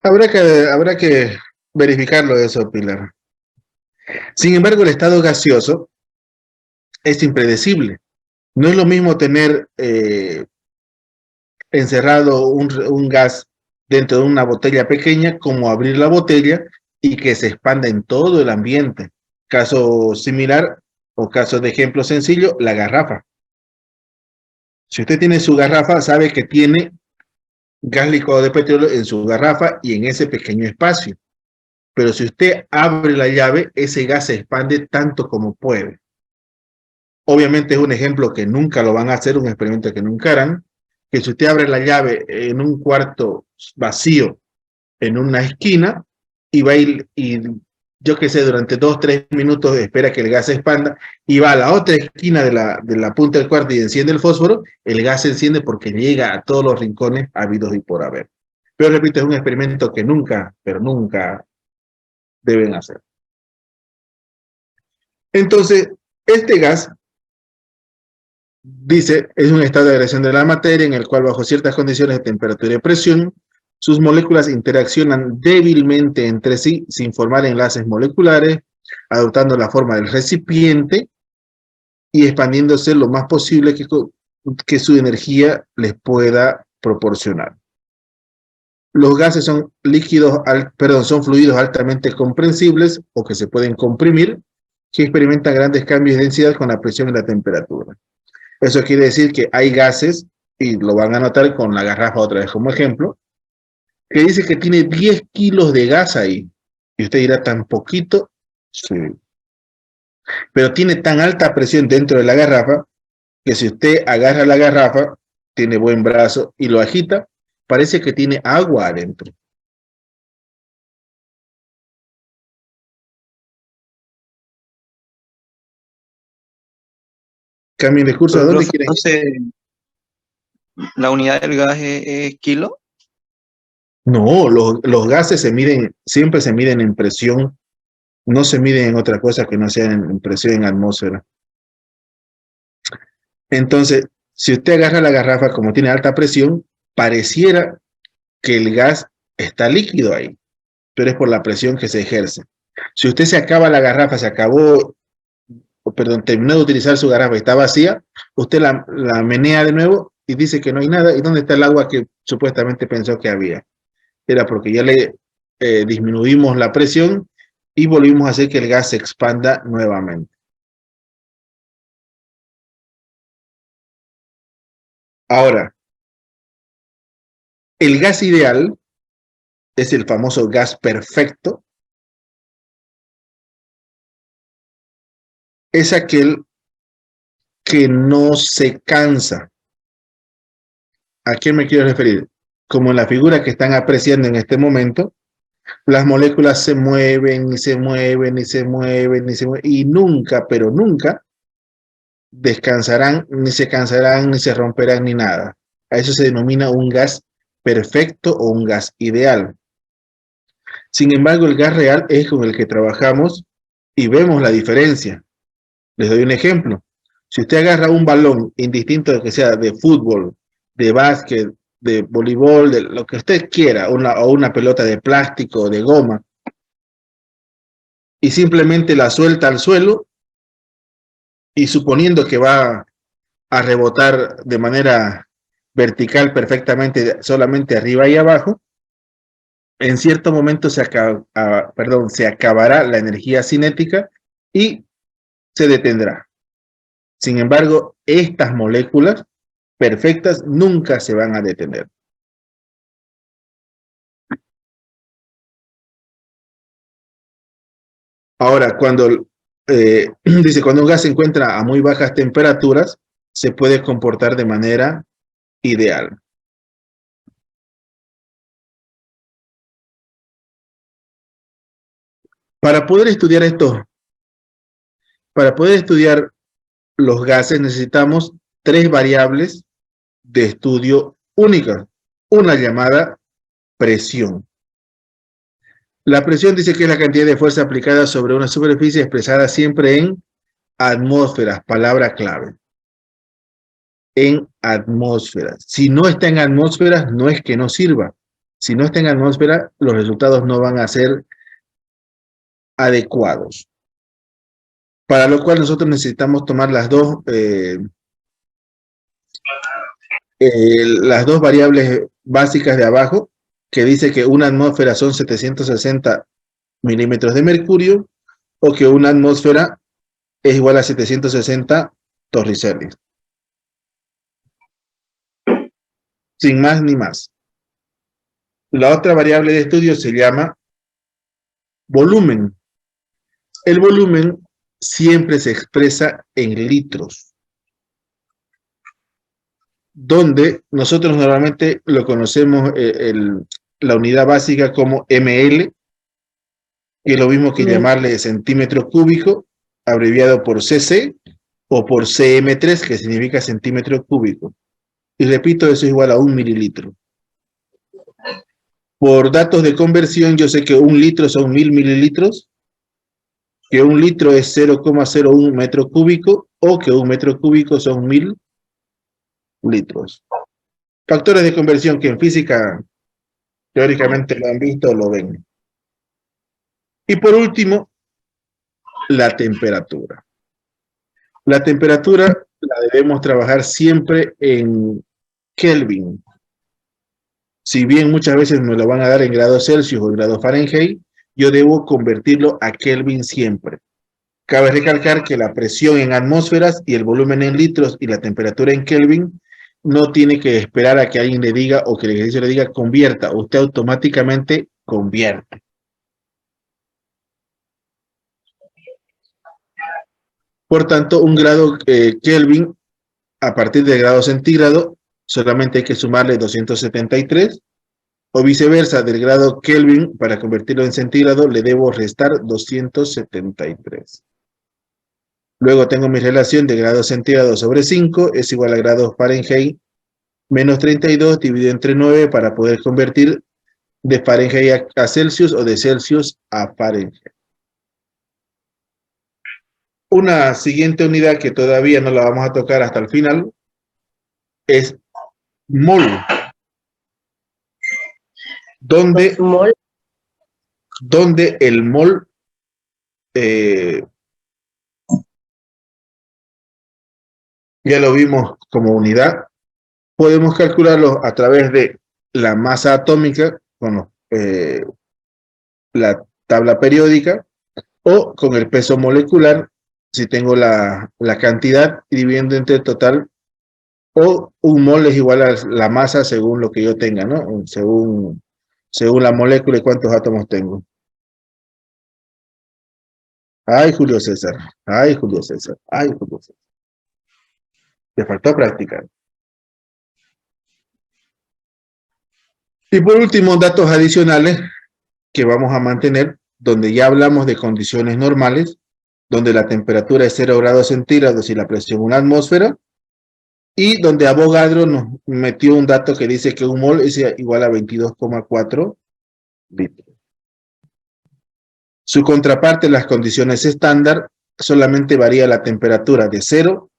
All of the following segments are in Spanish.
Habrá que verificarlo eso, Pilar. Sin embargo, el estado gaseoso es impredecible. No es lo mismo tener encerrado un gas dentro de una botella pequeña como abrir la botella y que se expanda en todo el ambiente. Caso similar o caso de ejemplo sencillo, la garrafa. Si usted tiene su garrafa, sabe que tiene gas licuado de petróleo en su garrafa y en ese pequeño espacio. Pero si usted abre la llave, ese gas se expande tanto como puede. Obviamente es un ejemplo que nunca lo van a hacer, un experimento que nunca harán, que si usted abre la llave en un cuarto vacío, en una esquina, y va a ir, y yo qué sé, durante 2 o 3 minutos espera que el gas se expanda, y va a la otra esquina de la punta del cuarto y enciende el fósforo, el gas se enciende porque llega a todos los rincones habidos y por haber. Pero repito, es un experimento que nunca, pero nunca deben hacer. Entonces, este gas, dice, es un estado de agregación de la materia en el cual bajo ciertas condiciones de temperatura y presión, sus moléculas interaccionan débilmente entre sí sin formar enlaces moleculares, adoptando la forma del recipiente y expandiéndose lo más posible que su energía les pueda proporcionar. Los gases son son fluidos altamente comprensibles o que se pueden comprimir, que experimentan grandes cambios de densidad con la presión y la temperatura. Eso quiere decir que hay gases, y lo van a notar con la garrafa otra vez como ejemplo, que dice que tiene 10 kilos de gas ahí. Y usted dirá, ¿tan poquito? Sí. Pero tiene tan alta presión dentro de la garrafa, que si usted agarra la garrafa, tiene buen brazo, y lo agita, parece que tiene agua adentro. Cambien de curso, ¿a dónde Profe, quieren ir? entonces, ¿la unidad del gas es kilo? No, los gases siempre se miden en presión, no se miden en otra cosa que no sea en presión en atmósfera. Entonces, si usted agarra la garrafa como tiene alta presión, pareciera que el gas está líquido ahí, pero es por la presión que se ejerce. Si usted se acaba la garrafa, terminó de utilizar su garrafa y está vacía, usted la menea de nuevo y dice que no hay nada. ¿Y dónde está el agua que supuestamente pensó que había? Era porque ya le disminuimos la presión y volvimos a hacer que el gas se expanda nuevamente. Ahora, el gas ideal es el famoso gas perfecto. Es aquel que no se cansa. ¿A qué me quiero referir? Como en la figura que están apreciando en este momento, las moléculas se mueven y se mueven y se mueven y se mueven y nunca, pero nunca descansarán, ni se cansarán, ni se romperán, ni nada. A eso se denomina un gas perfecto o un gas ideal. Sin embargo, el gas real es con el que trabajamos y vemos la diferencia. Les doy un ejemplo. Si usted agarra un balón, indistinto de que sea de fútbol, de básquet, de voleibol, de lo que usted quiera, o una pelota de plástico o de goma, y simplemente la suelta al suelo, y suponiendo que va a rebotar de manera vertical perfectamente, solamente arriba y abajo, en cierto momento se acabará la energía cinética y se detendrá. Sin embargo, estas moléculas perfectas nunca se van a detener. Ahora, dice, cuando un gas se encuentra a muy bajas temperaturas, se puede comportar de manera ideal. Para poder estudiar los gases, necesitamos 3 variables de estudio únicas. Una llamada presión. La presión dice que es la cantidad de fuerza aplicada sobre una superficie expresada siempre en atmósferas, palabra clave. En atmósferas. Si no está en atmósferas, no es que no sirva. Si no está en atmósfera, los resultados no van a ser adecuados. Para lo cual nosotros necesitamos tomar las dos variables básicas de abajo, que dice que una atmósfera son 760 milímetros de mercurio, o que una atmósfera es igual a 760 torricelis. Sin más ni más. La otra variable de estudio se llama volumen. El volumen siempre se expresa en litros, donde nosotros normalmente lo conocemos la unidad básica como ml, que es lo mismo que llamarle centímetro cúbico, abreviado por cc, o por cm3, que significa centímetro cúbico. Y repito, eso es igual a 1 mililitro. Por datos de conversión, yo sé que 1 litro son 1000 mililitros, que 1 litro es 0,01 metro cúbico, o que 1 metro cúbico son 1000 litros. Factores de conversión que en física teóricamente lo han visto o lo ven. Y por último, la temperatura. La temperatura la debemos trabajar siempre en Kelvin. Si bien muchas veces me lo van a dar en grados Celsius o en grados Fahrenheit, yo debo convertirlo a Kelvin siempre. Cabe recalcar que la presión en atmósferas y el volumen en litros y la temperatura en Kelvin no tiene que esperar a que alguien le diga o que el ejercicio le diga convierta. Usted automáticamente convierte. Por tanto, un grado Kelvin a partir del grado centígrado solamente hay que sumarle 273, o viceversa, del grado Kelvin para convertirlo en centígrado le debo restar 273. Luego tengo mi relación de grado centígrado sobre 5 es igual a grado Fahrenheit menos 32 dividido entre 9 para poder convertir de Fahrenheit a Celsius o de Celsius a Fahrenheit. Una siguiente unidad que todavía no la vamos a tocar hasta el final es mol, donde el mol ya lo vimos como unidad. Podemos calcularlo a través de la masa atómica con la tabla periódica, o con el peso molecular si tengo la cantidad y dividiendo entre el total, o un mol es igual a la masa según lo que yo tenga, ¿no? Según la molécula y cuántos átomos tengo. Ay, Julio César, ay, Julio César, ay, Julio César. Te faltó practicar. Y por último, datos adicionales que vamos a mantener, donde ya hablamos de condiciones normales, donde la temperatura es 0 grados centígrados y la presión una atmósfera, y donde Avogadro nos metió un dato que dice que un mol es igual a 22,4 litros. Su contraparte, las condiciones estándar, solamente varía la temperatura de 0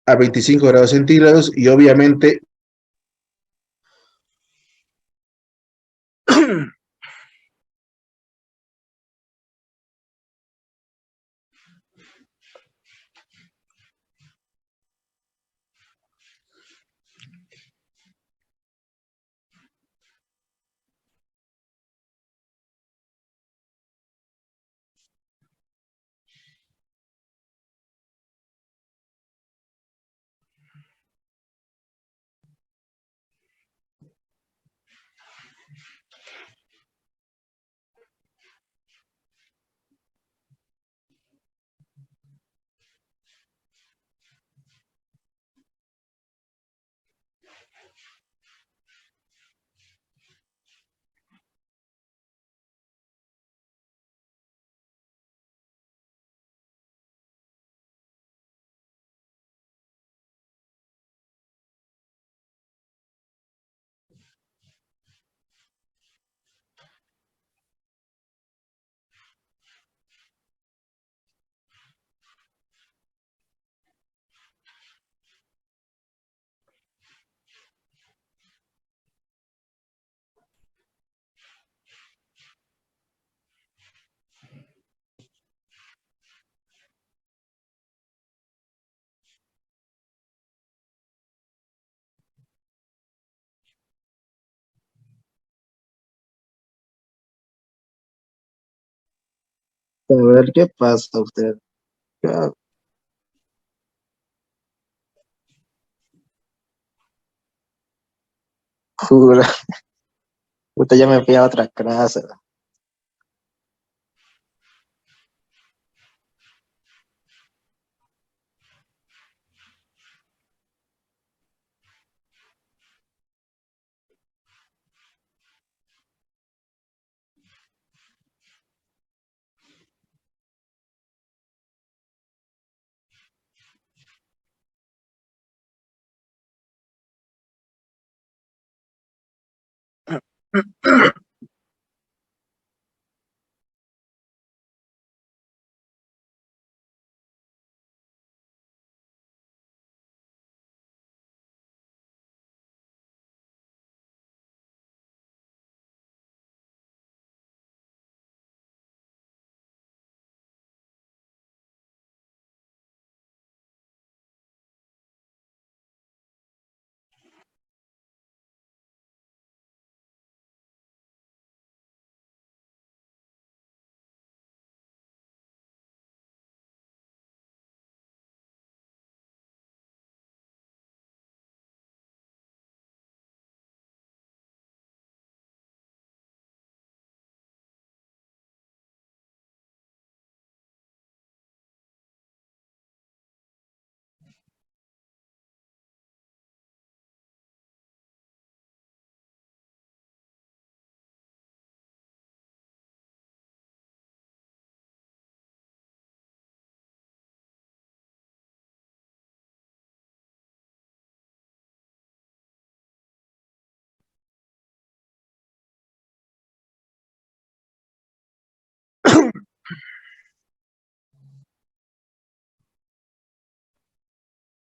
a 25 grados centígrados y obviamente A ver qué pasa usted. Ya, juro, usted ya me fui a otra clase.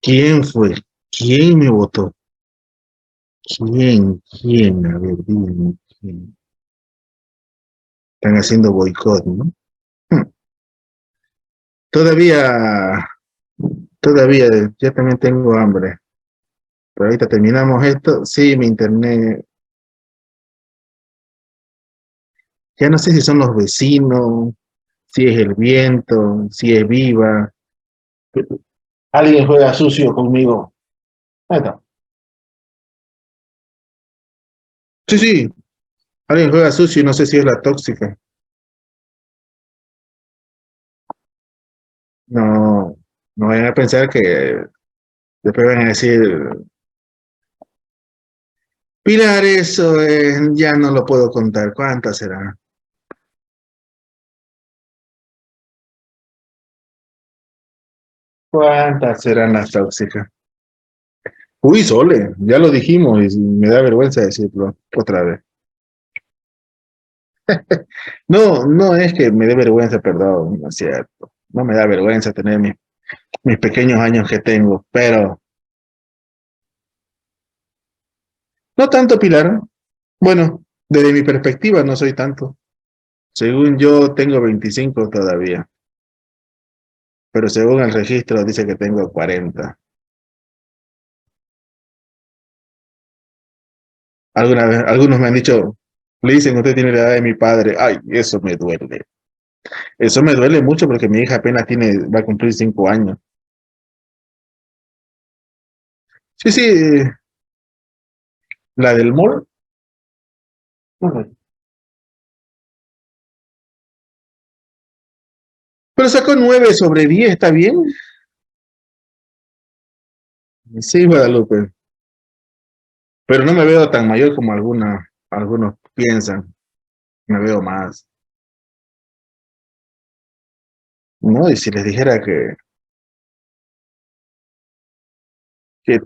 ¿Quién fue? ¿Quién me votó? ¿Quién? ¿Quién? A ver, dime, ¿quién? Están haciendo boicot, ¿no? Hmm. Todavía, todavía, ya también tengo hambre. Pero ahorita terminamos esto. Sí, mi internet. Ya no sé si son los vecinos, si es el viento, si es viva. Alguien juega sucio conmigo. Ahí está. Sí, sí, alguien juega sucio y no sé si es la tóxica. No, no vayan a pensar que después van a decir, Pilar, eso ya no lo puedo contar. ¿Cuántas será? ¿Cuántas serán las tóxicas? Uy, Sole, ya lo dijimos y me da vergüenza decirlo otra vez. No, no es que me dé vergüenza, perdón, no es cierto. No me da vergüenza tener mis pequeños años que tengo, pero no tanto, Pilar. Bueno, desde mi perspectiva no soy tanto. Según yo tengo 25 todavía, pero según el registro dice que tengo 40. Alguna vez, algunos me han dicho, le dicen, usted tiene la edad de mi padre. Ay, eso me duele. Eso me duele mucho porque mi hija apenas va a cumplir 5 años. Sí, sí, la del mall. Ujú. Pero sacó 9/10, ¿está bien? Sí, Guadalupe. Pero no me veo tan mayor como algunos piensan. Me veo más. ¿No? Y si les dijera que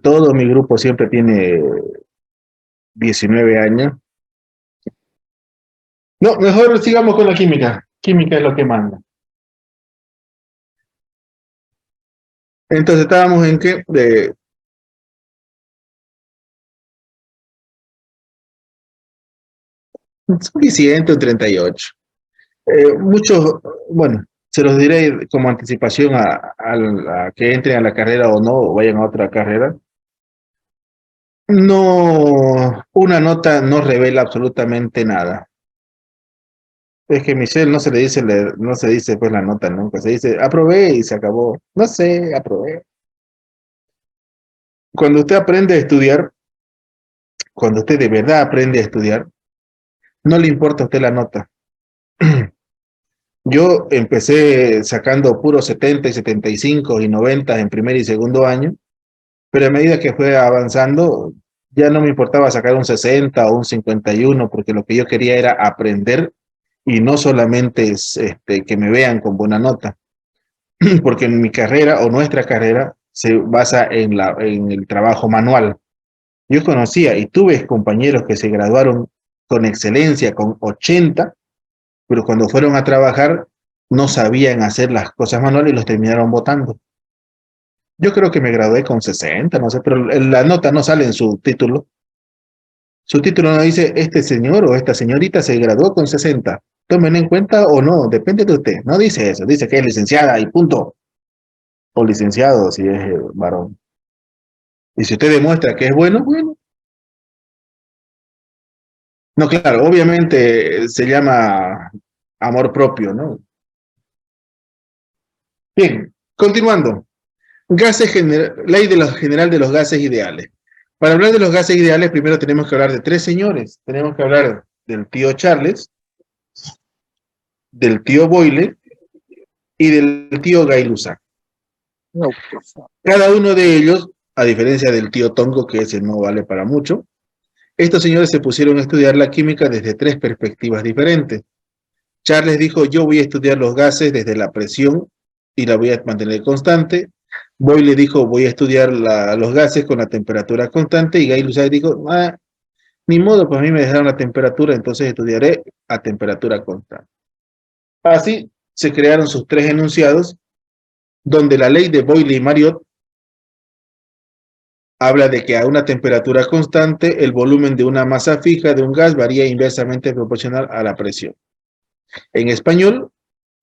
todo mi grupo siempre tiene 19 años. No, mejor sigamos con la química. Química es lo que manda. Entonces estábamos en que de suficiente un 38. Muchos, bueno, se los diré como anticipación a que entren a la carrera o no, o vayan a otra carrera. No, una nota no revela absolutamente nada. Es que Michelle no se le dice, no se dice pues la nota nunca, se dice aprobé y se acabó. No sé, aprobé. Cuando usted aprende a estudiar, cuando usted de verdad aprende a estudiar, no le importa a usted la nota. Yo empecé sacando puros 70 y 75 y 90 en primer y segundo año, pero a medida que fue avanzando, ya no me importaba sacar un 60 o un 51, porque lo que yo quería era aprender y no solamente es, que me vean con buena nota, porque en mi carrera o nuestra carrera se basa en el trabajo manual. Yo conocía y tuve compañeros que se graduaron con excelencia, con 80, pero cuando fueron a trabajar no sabían hacer las cosas manuales y los terminaron votando. Yo creo que me gradué con 60, no sé, pero la nota no sale en su título. Su título no dice, este señor o esta señorita se graduó con 60. Tomen en cuenta o no, depende de usted. No dice eso, dice que es licenciada y punto. O licenciado si es varón. Y si usted demuestra que es bueno, bueno. No, claro, obviamente se llama amor propio, ¿no? Bien, continuando. Ley de general de los gases ideales. Para hablar de los gases ideales, primero tenemos que hablar de tres señores. Tenemos que hablar del tío Charles, del tío Boyle y del tío Gay-Lussac. No, por favor. Cada uno de ellos, a diferencia del tío Tongo, que ese no vale para mucho, estos señores se pusieron a estudiar la química desde tres perspectivas diferentes. Charles dijo, yo voy a estudiar los gases desde la presión y la voy a mantener constante. Boyle dijo, voy a estudiar los gases con la temperatura constante. Y Gay-Lussac dijo, ni modo, pues a mí me dejaron la temperatura, entonces estudiaré a temperatura constante. Así se crearon sus tres enunciados, donde la ley de Boyle y Mariotte habla de que a una temperatura constante, el volumen de una masa fija de un gas varía inversamente proporcional a la presión. En español,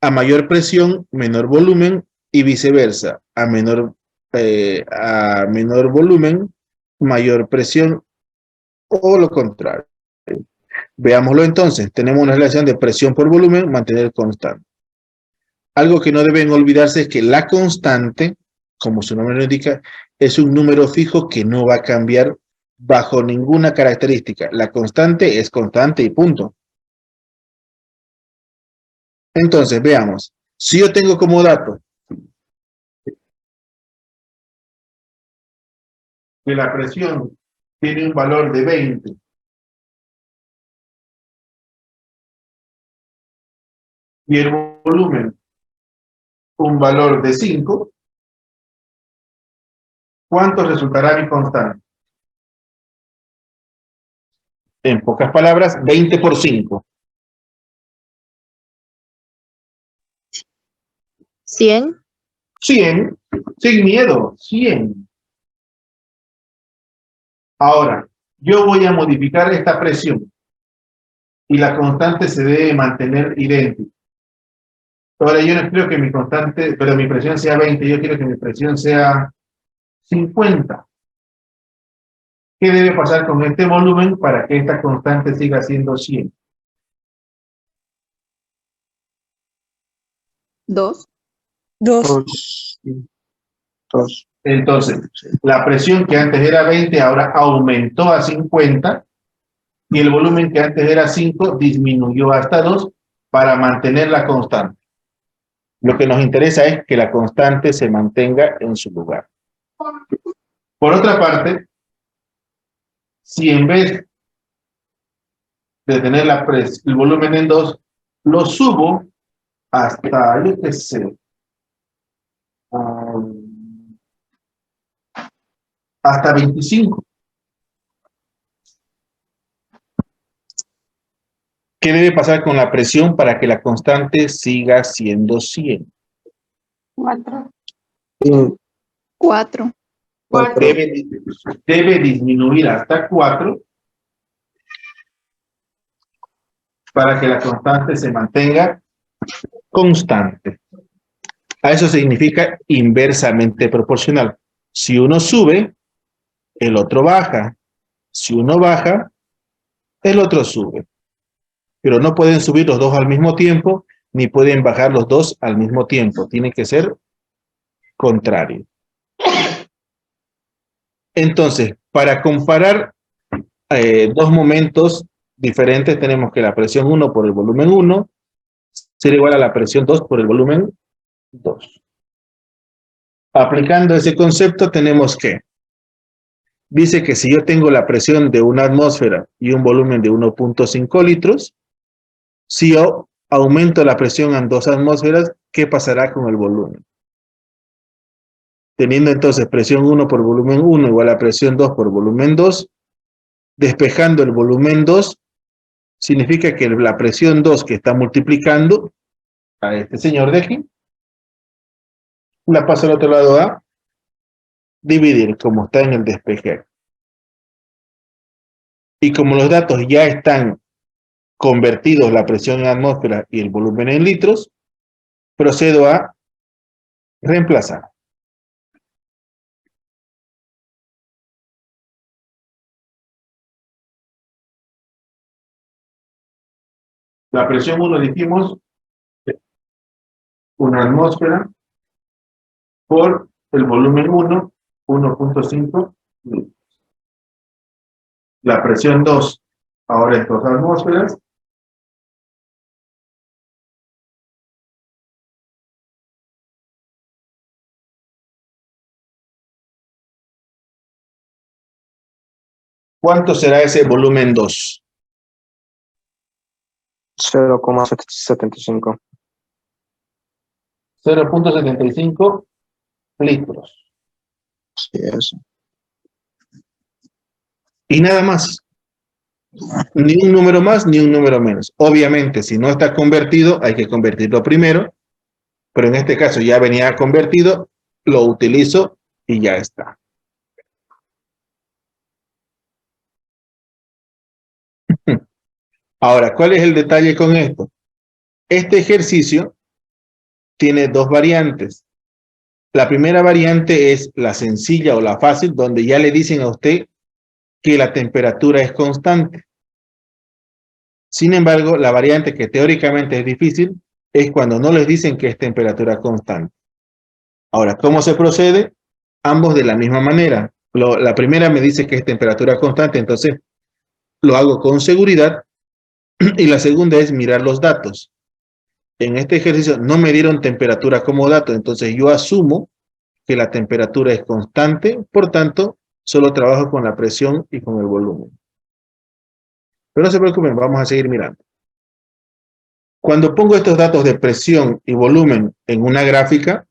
a mayor presión, menor volumen y viceversa. A menor volumen, mayor presión o lo contrario. Veámoslo entonces. Tenemos una relación de presión por volumen, mantener constante. Algo que no deben olvidarse es que la constante, como su nombre lo indica, es un número fijo que no va a cambiar bajo ninguna característica. La constante es constante y punto. Entonces, veamos. Si yo tengo como dato que la presión tiene un valor de 20 y el volumen un valor de 5, ¿cuánto resultará mi constante? En pocas palabras, 20 por 5. 100. 100, sin miedo, 100. Ahora, yo voy a modificar esta presión y la constante se debe mantener idéntica. Ahora, yo no quiero que mi constante, pero mi presión sea 20, yo quiero que mi presión sea 50. ¿Qué debe pasar con este volumen para que esta constante siga siendo 100? 2. Dos. Dos. Entonces, la presión que antes era 20 ahora aumentó a 50 y el volumen que antes era 5 disminuyó hasta 2 para mantener la constante. Lo que nos interesa es que la constante se mantenga en su lugar. Por otra parte, si en vez de tener el volumen en 2, lo subo hasta, yo qué sé, hasta 25. ¿Qué debe pasar con la presión para que la constante siga siendo 100? 4. Mm, 4. Debe disminuir hasta 4 para que la constante se mantenga constante. A eso significa inversamente proporcional. Si uno sube, el otro baja. Si uno baja, el otro sube. pero no pueden subir los dos al mismo tiempo, ni pueden bajar los dos al mismo tiempo. Tiene que ser contrario. Entonces, para comparar dos momentos diferentes, tenemos que la presión 1 por el volumen 1 será igual a la presión 2 por el volumen 2. Aplicando ese concepto, tenemos que, dice que si yo tengo la presión de una atmósfera y un volumen de 1.5 litros, si yo aumento la presión en 2 atmósferas, ¿qué pasará con el volumen? Teniendo entonces presión 1 por volumen 1 igual a presión 2 por volumen 2, despejando el volumen 2, significa que la presión 2 que está multiplicando a este señor de aquí, la paso al otro lado a dividir, como está en el despeje. Y como los datos ya están convertidos, la presión en atmósfera y el volumen en litros, procedo a reemplazar. La presión 1 dijimos, una atmósfera por el volumen 1, 1.5 litros. La presión 2, ahora es 2 atmósferas. ¿Cuánto será ese volumen 2? 0,75. 0.75 litros. Sí, eso. Y nada más. Ni un número más, ni un número menos. Obviamente, si no está convertido, hay que convertirlo primero. Pero en este caso ya venía convertido, lo utilizo y ya está. Ahora, ¿cuál es el detalle con esto? Este ejercicio tiene dos variantes. La primera variante es la sencilla o la fácil, donde ya le dicen a usted que la temperatura es constante. Sin embargo, la variante que teóricamente es difícil es cuando no les dicen que es temperatura constante. Ahora, ¿cómo se procede? Ambos de la misma manera. La primera me dice que es temperatura constante, entonces lo hago con seguridad. Y la segunda es mirar los datos. En este ejercicio no me dieron temperatura como dato, entonces yo asumo que la temperatura es constante, por tanto, solo trabajo con la presión y con el volumen. Pero no se preocupen, vamos a seguir mirando. Cuando pongo estos datos de presión y volumen en una gráfica,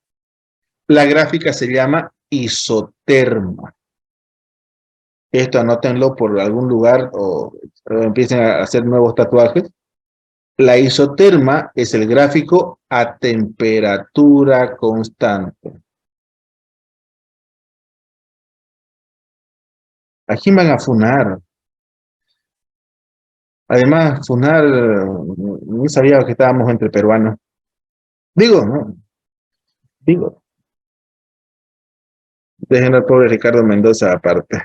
la gráfica se llama isoterma. Esto anótenlo por algún lugar o empiecen a hacer nuevos tatuajes. La isoterma es el gráfico a temperatura constante. ¿A quién van a funar? Además, funar, no sabía que estábamos entre peruanos. Digo, ¿no? Digo. Dejen al pobre Ricardo Mendoza aparte.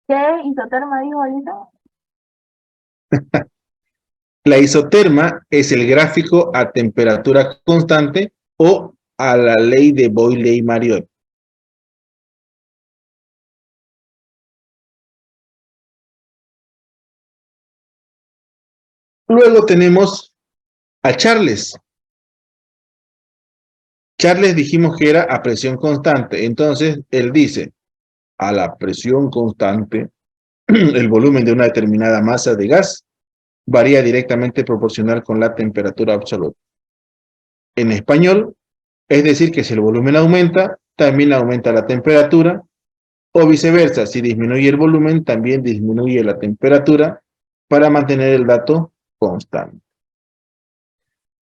¿Qué isoterma dijo ahorita? La isoterma es el gráfico a temperatura constante o a la ley de Boyle-Mariotte. Luego tenemos a Charles. Charles dijimos que era a presión constante. Entonces, él dice, a la presión constante, el volumen de una determinada masa de gas varía directamente proporcional con la temperatura absoluta. En español, es decir, que si el volumen aumenta, también aumenta la temperatura, o viceversa, si disminuye el volumen, también disminuye la temperatura para mantener el dato constante.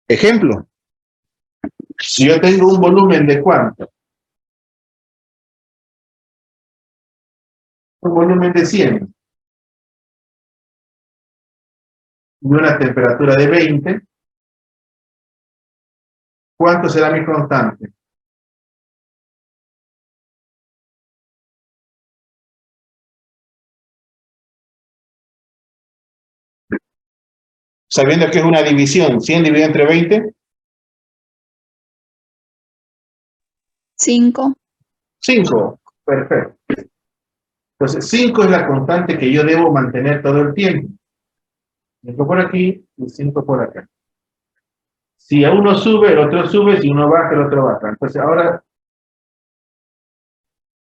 Ejemplo, si yo tengo un volumen de ¿cuánto? Un volumen de 100 y una temperatura de 20, ¿cuánto será mi constante? Sabiendo que es una división, 100 dividido entre 20, 5. 5. Perfecto. Entonces, 5 es la constante que yo debo mantener todo el tiempo. 5 por aquí y 5 por acá. Si a uno sube, el otro sube, si uno baja, el otro baja. Entonces, ahora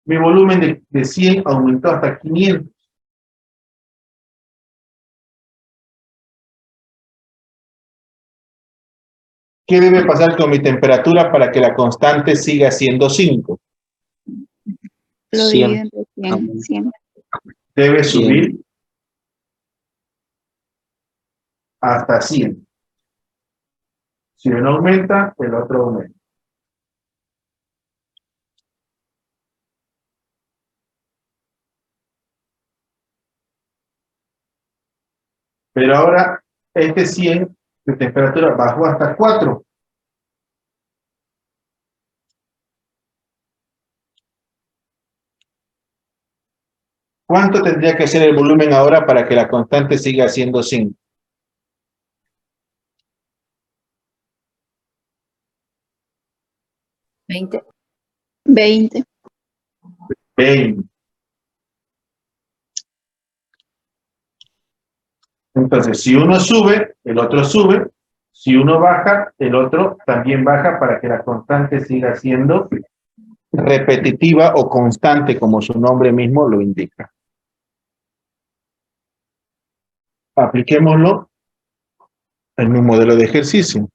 mi volumen de 100 aumentó hasta 500. ¿Qué debe pasar con mi temperatura para que la constante siga siendo 5? Lo 100. divide entre 100. 100. Debe 100. subir hasta 100. Si uno aumenta, el otro aumenta. Pero ahora, este 100 de temperatura bajó hasta 4. ¿Cuánto tendría que ser el volumen ahora para que la constante siga siendo 5? 20. 20. 20. Entonces, si uno sube, el otro sube. Si uno baja, el otro también baja para que la constante siga siendo repetitiva o constante, como su nombre mismo lo indica. Apliquémoslo en un modelo de ejercicio.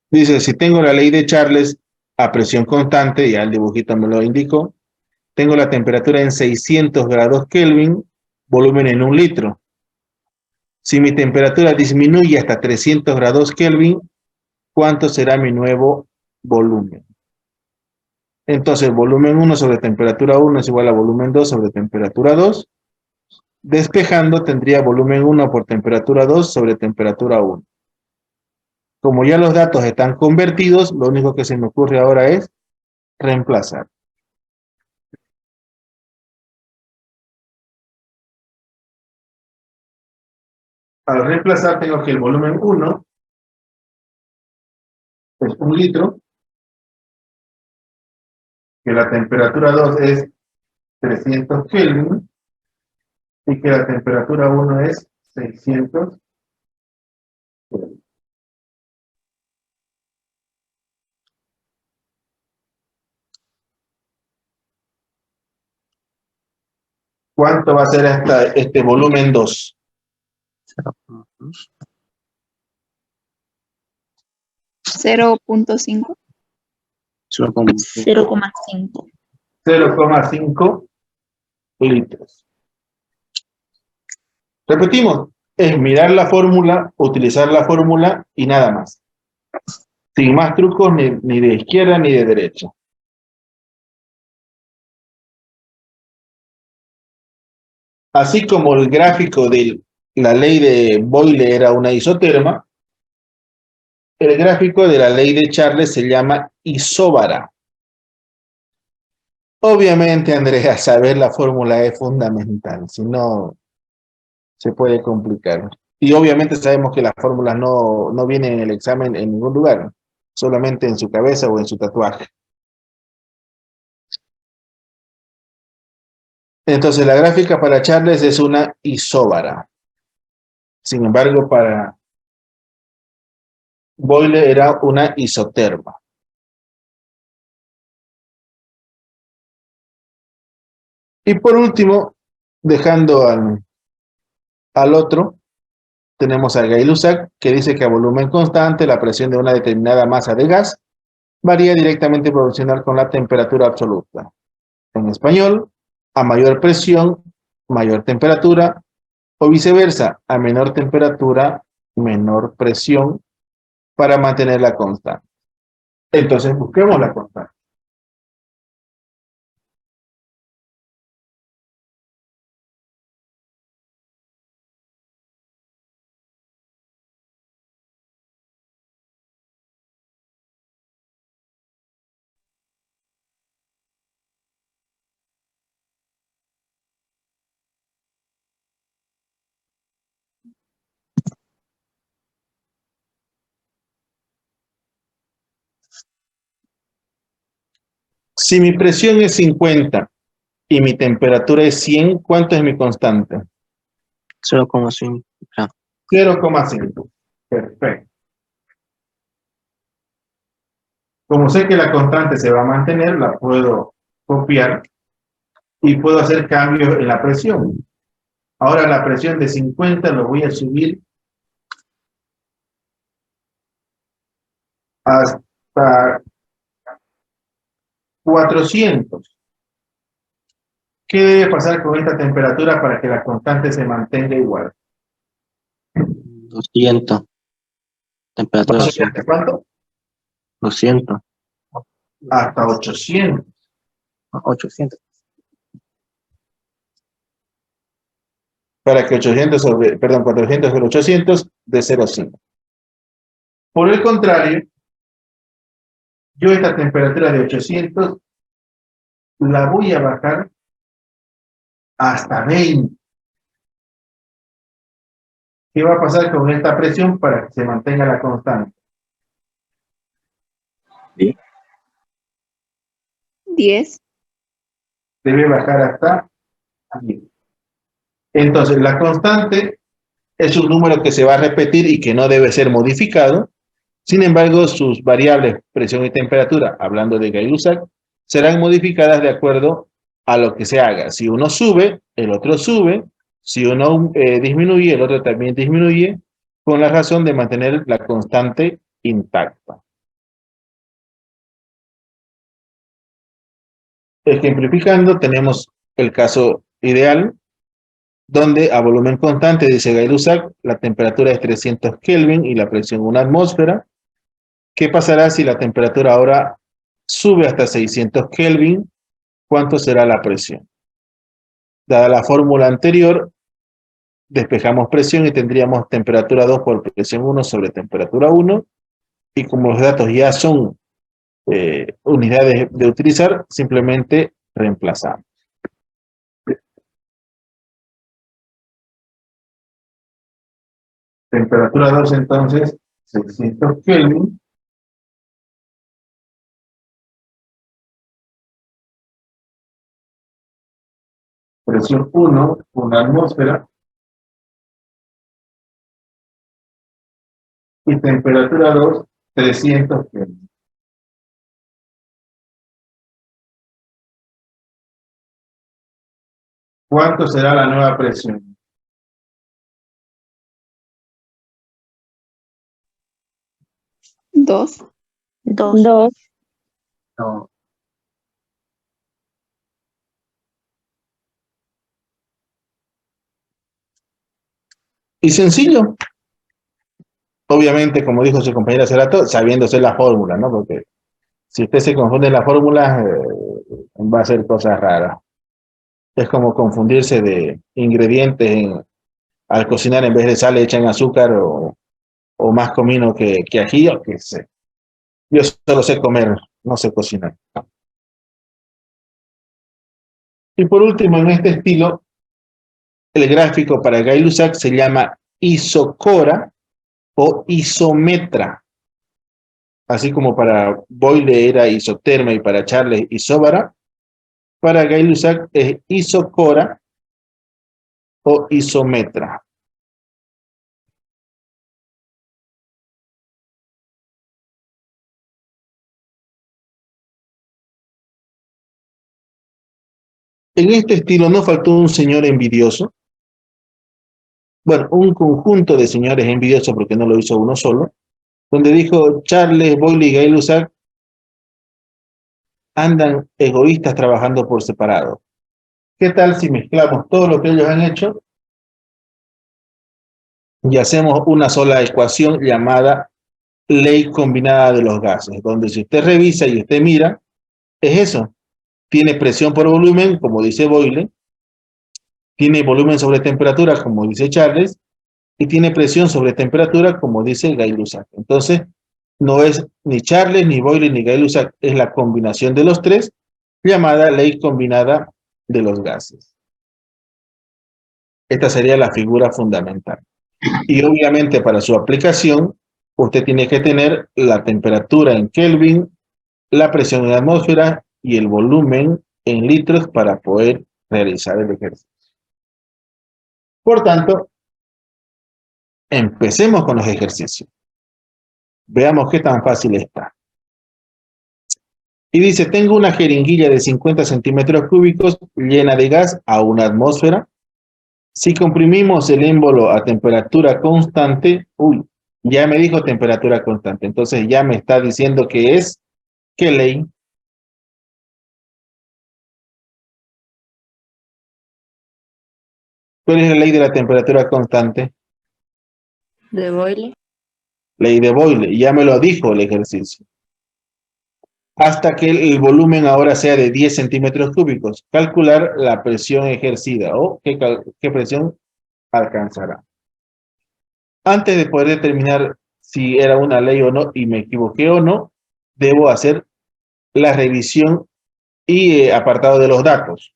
Dice, si tengo la ley de Charles a presión constante, ya el dibujito me lo indicó, tengo la temperatura en 600 grados Kelvin, volumen en 1 litro. Si mi temperatura disminuye hasta 300 grados Kelvin, ¿cuánto será mi nuevo volumen? Entonces, volumen 1 sobre temperatura 1 es igual a volumen 2 sobre temperatura 2. Despejando, tendría volumen 1 por temperatura 2 sobre temperatura 1. Como ya los datos están convertidos, lo único que se me ocurre ahora es reemplazar. Al reemplazar, tengo que el volumen 1 es 1 litro, que la temperatura 2 es 300 Kelvin y que la temperatura 1 es 600 Kelvin. ¿Cuánto va a ser este volumen 2? 0.5. 0,5. 0,5 litros. Repetimos, es mirar la fórmula, utilizar la fórmula y nada más. Sin más trucos ni de izquierda ni de derecha. Así como el gráfico de la ley de Boyle era una isoterma, el gráfico de la ley de Charles se llama isóbara. Obviamente, Andrea, saber la fórmula es fundamental, si no se puede complicar. Y obviamente sabemos que las fórmulas no vienen en el examen en ningún lugar, solamente en su cabeza o en su tatuaje. Entonces, la gráfica para Charles es una isóbara. Sin embargo, para Boyle era una isoterma. Y por último, dejando al otro, tenemos a Gay-Lussac, que dice que a volumen constante la presión de una determinada masa de gas varía directamente proporcional con la temperatura absoluta. En español, a mayor presión, mayor temperatura, o viceversa, a menor temperatura, menor presión, para mantener la constante. Entonces, busquemos la constante. Si mi presión es 50 y mi temperatura es 100, ¿cuánto es mi constante? 0,5. 0,5. Perfecto. Como sé que la constante se va a mantener, la puedo copiar y puedo hacer cambios en la presión. Ahora la presión de 50 lo voy a subir hasta 400. ¿Qué debe pasar con esta temperatura para que la constante se mantenga igual? 200. Temperatura ¿Va a subir hasta cuánto? 200. Hasta 800. 800. Para que 400 sobre 800 de 0 a 5. Por el contrario, yo esta temperatura de 800 la voy a bajar hasta 20. ¿Qué va a pasar con esta presión para que se mantenga la constante? 10. Debe bajar hasta 10. Entonces, la constante es un número que se va a repetir y que no debe ser modificado. Sin embargo, sus variables presión y temperatura, hablando de Gay-Lussac, serán modificadas de acuerdo a lo que se haga. Si uno sube, el otro sube. Si uno disminuye, el otro también disminuye, con la razón de mantener la constante intacta. Ejemplificando, tenemos el caso ideal, donde a volumen constante, dice Gay-Lussac, la temperatura es 300 Kelvin y la presión 1 atmósfera. ¿Qué pasará si la temperatura ahora sube hasta 600 Kelvin? ¿Cuánto será la presión? Dada la fórmula anterior, despejamos presión y tendríamos temperatura 2 por presión 1 sobre temperatura 1. Y como los datos ya son unidades de utilizar, simplemente reemplazamos. Temperatura 2 entonces, 600 Kelvin. Presión 1, una atmósfera. Y temperatura 2, 300 Kelvin. ¿Cuánto será la nueva presión? Dos. 2. No. Y sencillo. Obviamente, como dijo su compañera Cerato, sabiéndose la fórmula, ¿no? Porque si usted se confunde en la fórmula, va a hacer cosas raras. Es como confundirse de ingredientes al cocinar, en vez de sal le echan azúcar o más comino que ají, o qué sé. Yo solo sé comer, no sé cocinar. Y por último, en este estilo, el gráfico para Gay-Lussac se llama isocora o isometra. Así como para Boyle era isoterma y para Charles isóbara, para Gay-Lussac es isocora o isometra. En este estilo no faltó un señor envidioso. Bueno, un conjunto de señores envidiosos porque no lo hizo uno solo, donde dijo Charles, Boyle y Gay-Lussac andan egoístas trabajando por separado. ¿Qué tal si mezclamos todo lo que ellos han hecho y hacemos una sola ecuación llamada ley combinada de los gases? Donde si usted revisa y usted mira, es eso. Tiene presión por volumen, como dice Boyle, tiene volumen sobre temperatura, como dice Charles, y tiene presión sobre temperatura, como dice Gay-Lussac. Entonces, no es ni Charles, ni Boyle, ni Gay-Lussac, es la combinación de los tres, llamada ley combinada de los gases. Esta sería la figura fundamental. Y obviamente para su aplicación, usted tiene que tener la temperatura en Kelvin, la presión en atmósfera y el volumen en litros para poder realizar el ejercicio. Por tanto, empecemos con los ejercicios. Veamos qué tan fácil está. Y dice, tengo una jeringuilla de 50 centímetros cúbicos llena de gas a una atmósfera. Si comprimimos el émbolo a temperatura constante, ya me dijo temperatura constante, entonces ya me está diciendo que es, ¿qué ley? ¿Cuál es la ley de la temperatura constante? De Boyle. Ley de Boyle, ya me lo dijo el ejercicio. Hasta que el volumen ahora sea de 10 centímetros cúbicos. Calcular la presión ejercida o qué presión alcanzará. Antes de poder determinar si era una ley o no y me equivoqué o no, debo hacer la revisión y apartado de los datos.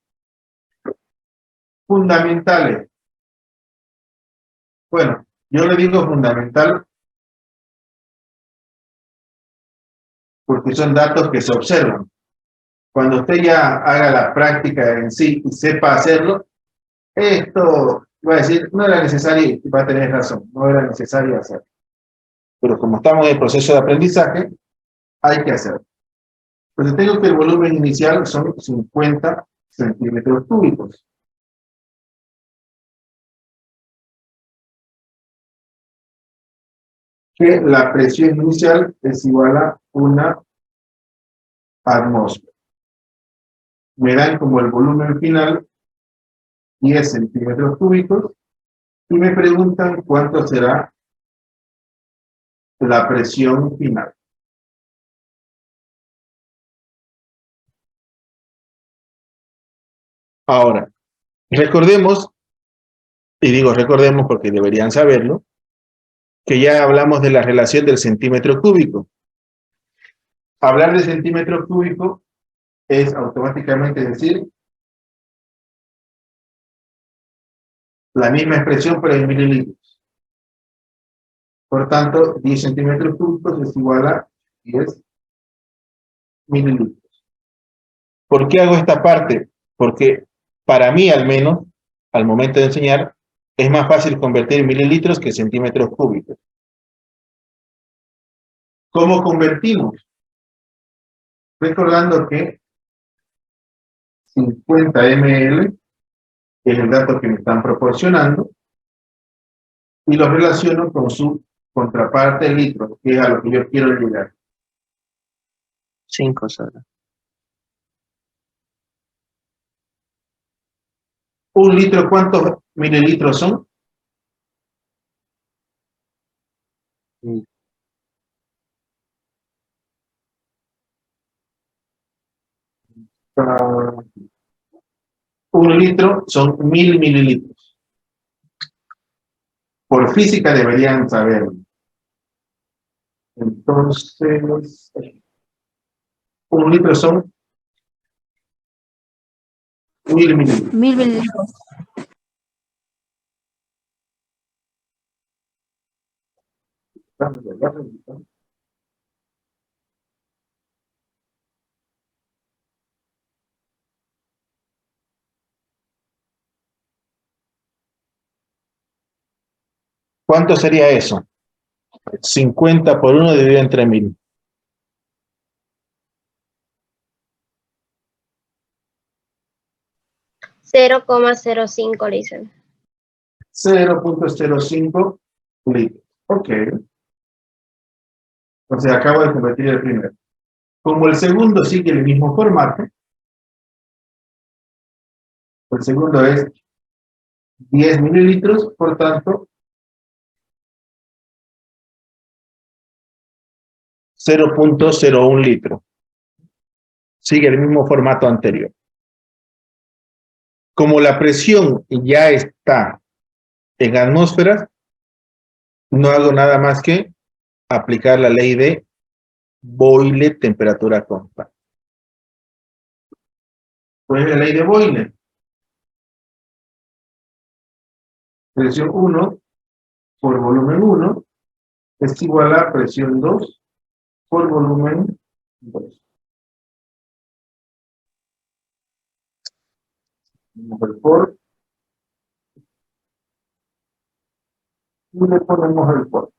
Fundamentales. Bueno, yo le digo fundamental porque son datos que se observan. Cuando usted ya haga la práctica en sí y sepa hacerlo, esto va a decir, no era necesario, y va a tener razón, no era necesario hacerlo. Pero como estamos en el proceso de aprendizaje, hay que hacerlo. Entonces tengo que el volumen inicial son 50 centímetros cúbicos. Que la presión inicial es igual a una atmósfera. Me dan como el volumen final 10 centímetros cúbicos y me preguntan cuánto será la presión final. Ahora, recordemos, y digo recordemos porque deberían saberlo, que ya hablamos de la relación del centímetro cúbico. Hablar de centímetro cúbico es automáticamente decir la misma expresión pero en mililitros. Por tanto, 10 centímetros cúbicos es igual a 10 mililitros. ¿Por qué hago esta parte? Porque para mí, al menos, al momento de enseñar, es más fácil convertir mililitros que centímetros cúbicos. ¿Cómo convertimos? Recordando que 50 ml es el dato que me están proporcionando y lo relaciono con su contraparte en litros, que es a lo que yo quiero llegar. 5 soles. ¿Un litro cuántos mililitros son? Un litro son 1000 mililitros. Por física deberían saberlo. Entonces, un litro son 1000 mililitros. 1000 mililitros. ¿Cuánto sería eso? 50 por 1 dividido entre 1000. $0,05 le dicen. 0.05 litros. Ok. Entonces acabo de convertir el primero. Como el segundo sigue el mismo formato, el segundo es 10 mililitros, por tanto, 0.01 litro. Sigue el mismo formato anterior. Como la presión ya está en atmósferas, no hago nada más que aplicar la ley de Boyle, temperatura constante. ¿Cuál es la ley de Boyle? Presión 1 por volumen 1 es igual a presión 2 por volumen 2. El por. Y le ponemos el por.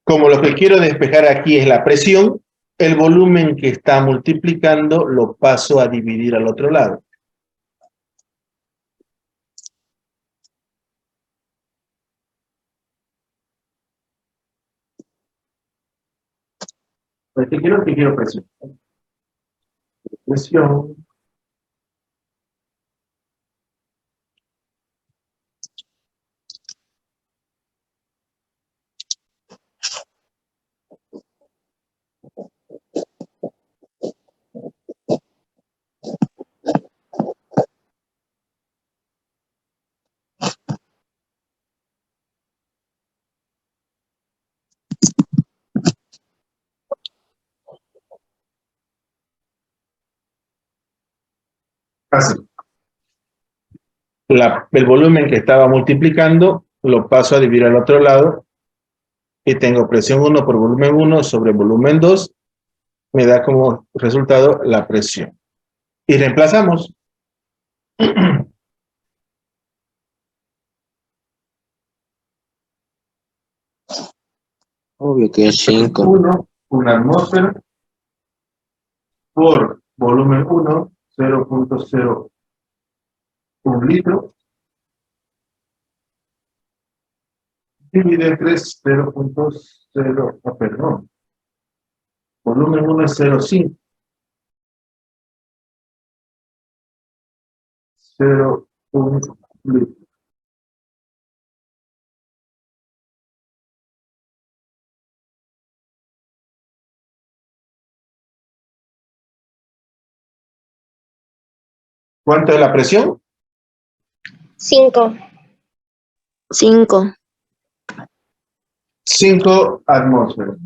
Como lo que quiero despejar aquí es la presión, el volumen que está multiplicando lo paso a dividir al otro lado. Pues, ¿qué quiero? ¿Qué quiero? Presión. Presión. Así. El volumen que estaba multiplicando lo paso a dividir al otro lado y tengo presión 1 por volumen 1 sobre volumen 2, me da como resultado la presión. Y reemplazamos. Obvio que es 5. 1, una atmósfera, por volumen 1, 0.01 litro, divide 3, 0.0, perdón, volumen 1 es 0.5, 0.1 litro. ¿Cuánto es la presión? 5. 5. 5 atmósferas.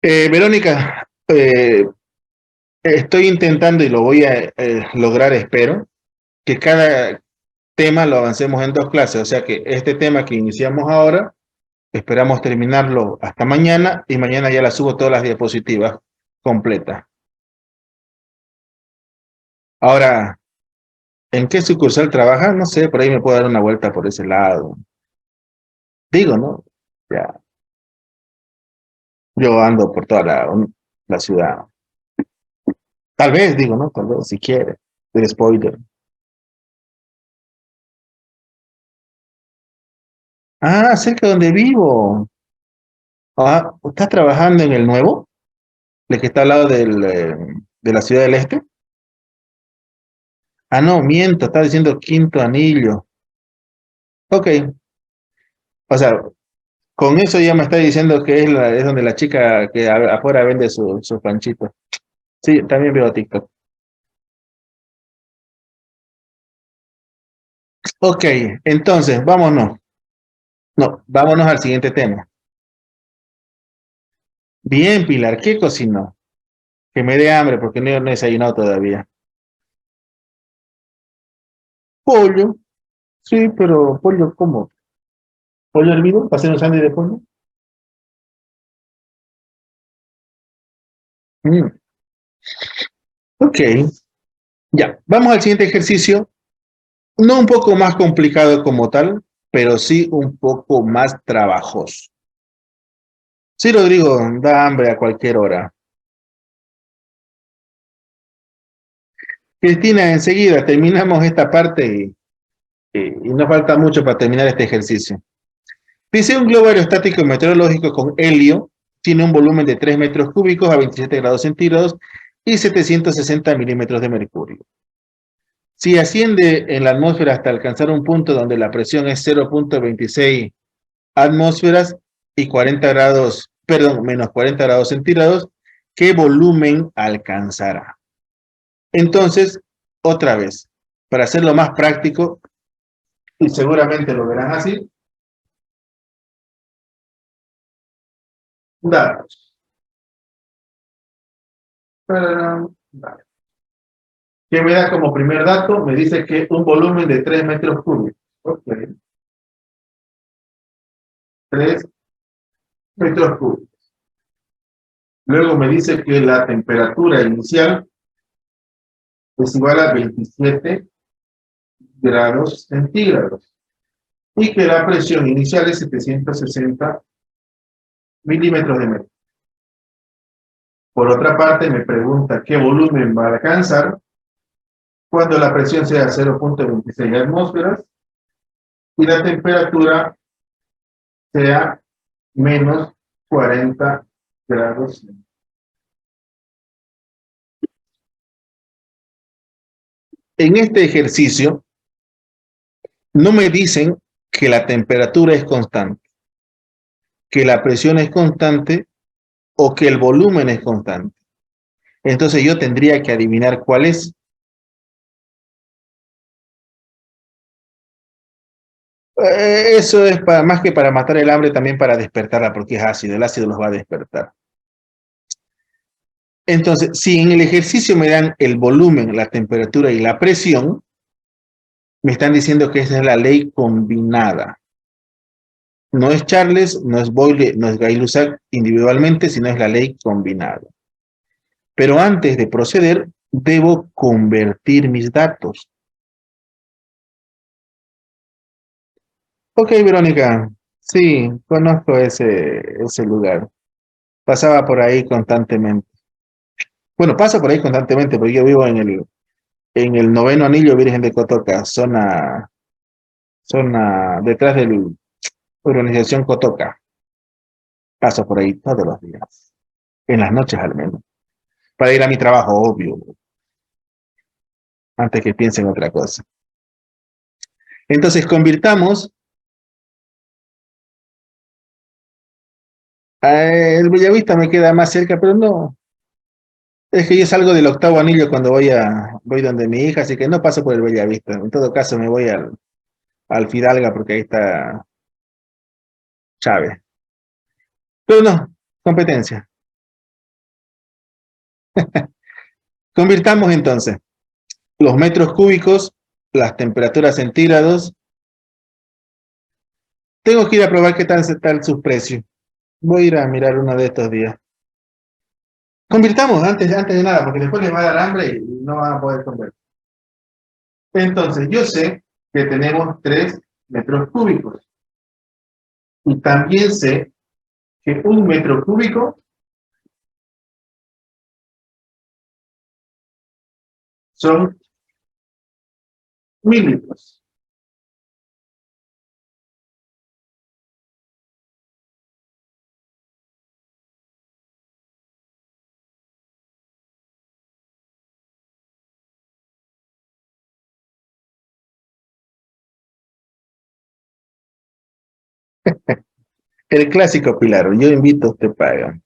Verónica, estoy intentando y lo voy a lograr, espero, que cada tema lo avancemos en 2 clases. O sea que este tema que iniciamos ahora, esperamos terminarlo hasta mañana y mañana ya la subo todas las diapositivas completas. Ahora, ¿en qué sucursal trabaja? No sé, por ahí me puedo dar una vuelta por ese lado. Digo, ¿no? Ya. Yo ando por toda la ciudad. Tal vez, digo, ¿no? Tal vez, si quiere. El spoiler. Ah, cerca de donde vivo. Ah, ¿estás trabajando en el nuevo? ¿El que está al lado de la Ciudad del Este? Ah, no, miento, está diciendo Quinto Anillo. Ok. O sea, con eso ya me está diciendo que es donde la chica que afuera vende sus panchitos. Sí, también veo TikTok. Ok, entonces, vámonos. No, vámonos al siguiente tema. Bien, Pilar, ¿qué cocinó? Que me dé hambre porque no he desayunado todavía. Pollo. Sí, pero pollo, ¿cómo? ¿Pollo hervido? ¿Para hacer un sándwich de pollo? Mm, ok, ya. Vamos al siguiente ejercicio. No un poco más complicado como tal, pero sí un poco más trabajoso. Sí, Rodrigo, da hambre a cualquier hora. Cristina, enseguida terminamos esta parte y no falta mucho para terminar este ejercicio. Dice un globo aerostático meteorológico con helio, tiene un volumen de 3 metros cúbicos a 27 grados centígrados y 760 milímetros de mercurio. Si asciende en la atmósfera hasta alcanzar un punto donde la presión es 0.26 atmósferas y 40 grados, perdón, menos 40 grados centígrados, ¿qué volumen alcanzará? Entonces, otra vez, para hacerlo más práctico, y seguramente lo verán así, datos. Tararán, datos. ¿Qué me da como primer dato? Me dice que un volumen de 3 metros cúbicos. Ok. 3 metros cúbicos. Luego me dice que la temperatura inicial es igual a 27 grados centígrados y que la presión inicial es 760 milímetros de mercurio. Por otra parte, me pregunta qué volumen va a alcanzar cuando la presión sea 0.26 atmósferas y la temperatura sea menos 40 grados. En este ejercicio, no me dicen que la temperatura es constante, que la presión es constante o que el volumen es constante. Entonces yo tendría que adivinar cuál es. Eso es para, más que para matar el hambre, también para despertarla, porque es ácido. El ácido los va a despertar. Entonces, si en el ejercicio me dan el volumen, la temperatura y la presión, me están diciendo que esa es la ley combinada. No es Charles, no es Boyle, no es Gay-Lussac individualmente, sino es la ley combinada. Pero antes de proceder, debo convertir mis datos. Ok, Verónica. Sí, conozco ese lugar. Pasaba por ahí constantemente. Bueno, paso por ahí constantemente, porque yo vivo en el noveno anillo Virgen de Cotoca, zona detrás de la urbanización Cotoca. Paso por ahí todos los días, en las noches al menos, para ir a mi trabajo, obvio, antes que piensen otra cosa. Entonces, convirtamos el Bellavista me queda más cerca, pero no. Es que yo salgo del octavo anillo cuando voy donde mi hija, así que no paso por el Bellavista. En todo caso me voy al Fidalga porque ahí está Chávez. Pero no, competencia. Convirtamos entonces los metros cúbicos, las temperaturas centígrados. Tengo que ir a probar qué tal están sus precios. Voy a ir a mirar uno de estos días. Convirtamos antes de nada, porque después les va a dar hambre y no van a poder comer. Entonces, yo sé que tenemos 3 metros cúbicos. Y también sé que un metro cúbico son 1000 litros. El clásico Pilar, yo invito, usted paga.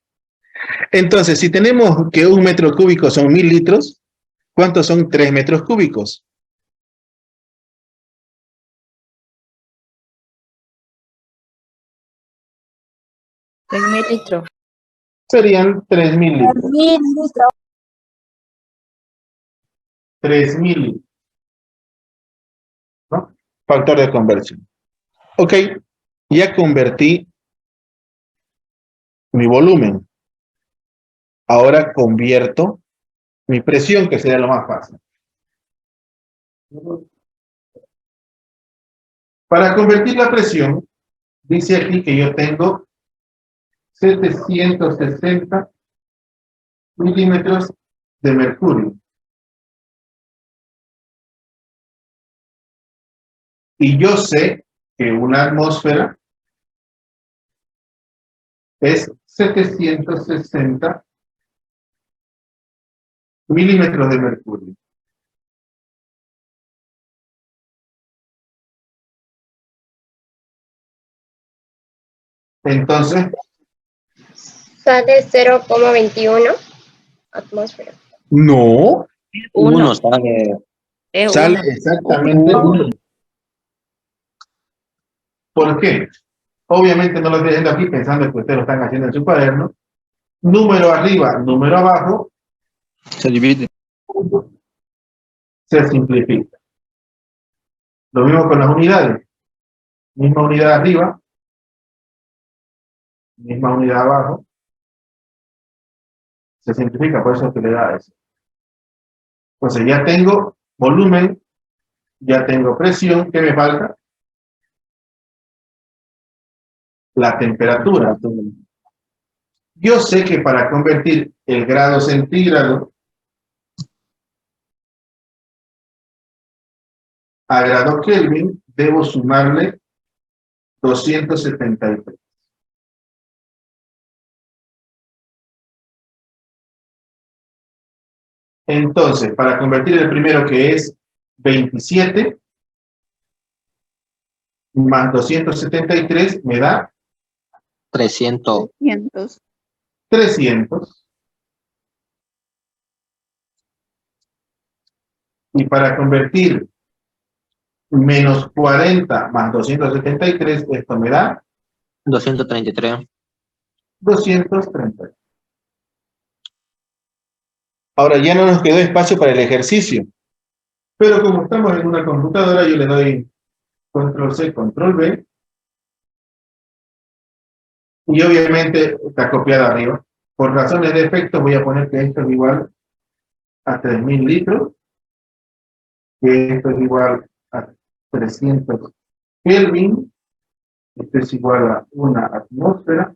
Entonces, si tenemos que un metro cúbico son 1000 litros, ¿cuántos son 3 metros cúbicos? 3.000 litros. Serían 3000 litros. 3.000 litros. 3000 litros. ¿No? Factor de conversión. Ok, ya convertí mi volumen. Ahora convierto mi presión, que sería lo más fácil. Para convertir la presión, dice aquí que yo tengo 760 milímetros de mercurio. Y yo sé que una atmósfera es 760 milímetros de mercurio. Entonces, Sale 0,21 atmósfera. no, Uno. sale. Es Sale uno. exactamente 1. ¿Por qué? Obviamente no lo estoy haciendo aquí pensando que ustedes lo están haciendo en su cuaderno. Número arriba, número abajo, Se divide. se simplifica. Lo mismo con las unidades. Misma unidad arriba, misma unidad abajo. Se simplifica, por eso es que le da eso. Entonces ya tengo volumen, ya tengo presión. ¿Qué me falta? La temperatura. Yo sé que para convertir el grado centígrado a grado Kelvin, debo sumarle 273. Entonces, para convertir el primero, que es 27, más 273, me da 300. 300. 300. Y para convertir menos 40 más 273, esto me da 233. 230. Ahora ya no nos quedó espacio para el ejercicio. Pero como estamos en una computadora, yo le doy control C, control V. Y obviamente está copiado arriba. Por razones de efecto voy a poner que esto es igual a 3000 litros. Que esto es igual a 300 Kelvin. Esto es igual a una atmósfera.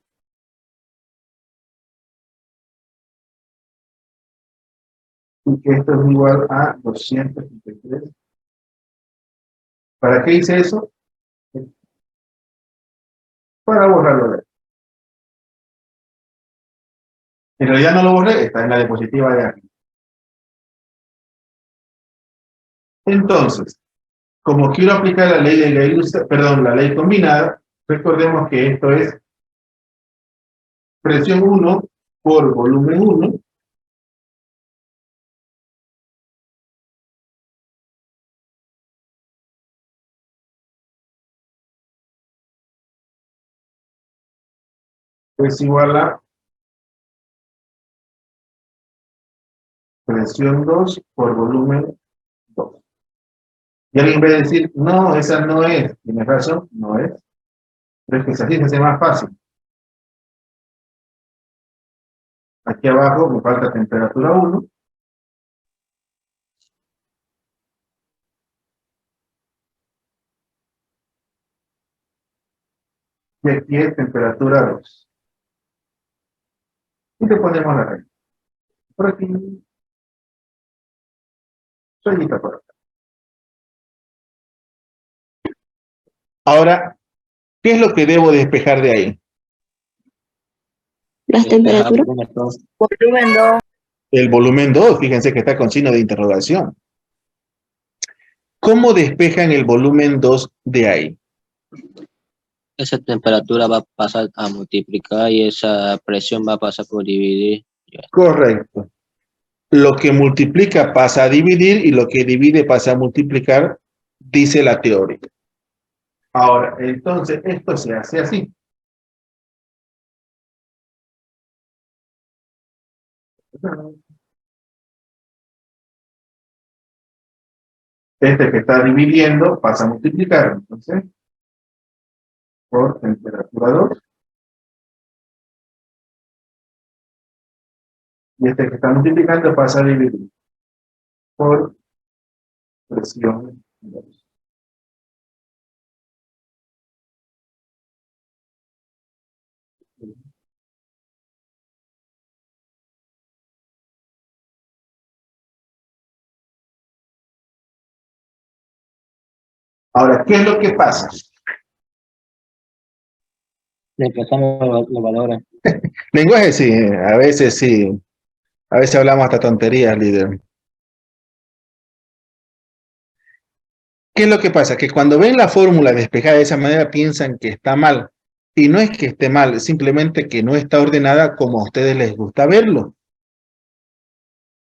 Y que esto es igual a 233. ¿Para qué hice eso? Para borrarlo de ahí. En realidad no lo borré, está en la diapositiva de aquí. Entonces, como quiero aplicar la ley de Gay-Lussac, perdón, la ley combinada, recordemos que esto es presión 1 por volumen 1. Es igual a presión 2 por volumen 2. Y alguien va a decir, no, esa no es. Tienes razón, no es. Pero es que así se hace más fácil. Aquí abajo me falta temperatura 1. Y aquí es temperatura 2. Y le ponemos la regla. Por aquí. Rayita por acá. Ahora, ¿qué es lo que debo despejar de ahí? Las temperaturas. Volumen 2. El volumen 2, fíjense que está con signo de interrogación. ¿Cómo despejan el volumen 2 de ahí? Esa temperatura va a pasar a multiplicar y esa presión va a pasar por dividir. Correcto. Lo que multiplica pasa a dividir y lo que divide pasa a multiplicar, dice la teoría. Ahora, entonces, esto se hace así. Este que está dividiendo pasa a multiplicar, entonces, por temperatura 2. Y este que está multiplicando pasa a dividir por presión 2. Ahora, ¿qué es lo que pasa? Desplazamos los valores. Lenguaje sí, a veces sí. A veces hablamos hasta tonterías, líder. ¿Qué es lo que pasa? Que cuando ven la fórmula despejada de esa manera piensan que está mal. Y no es que esté mal, es simplemente que no está ordenada como a ustedes les gusta verlo.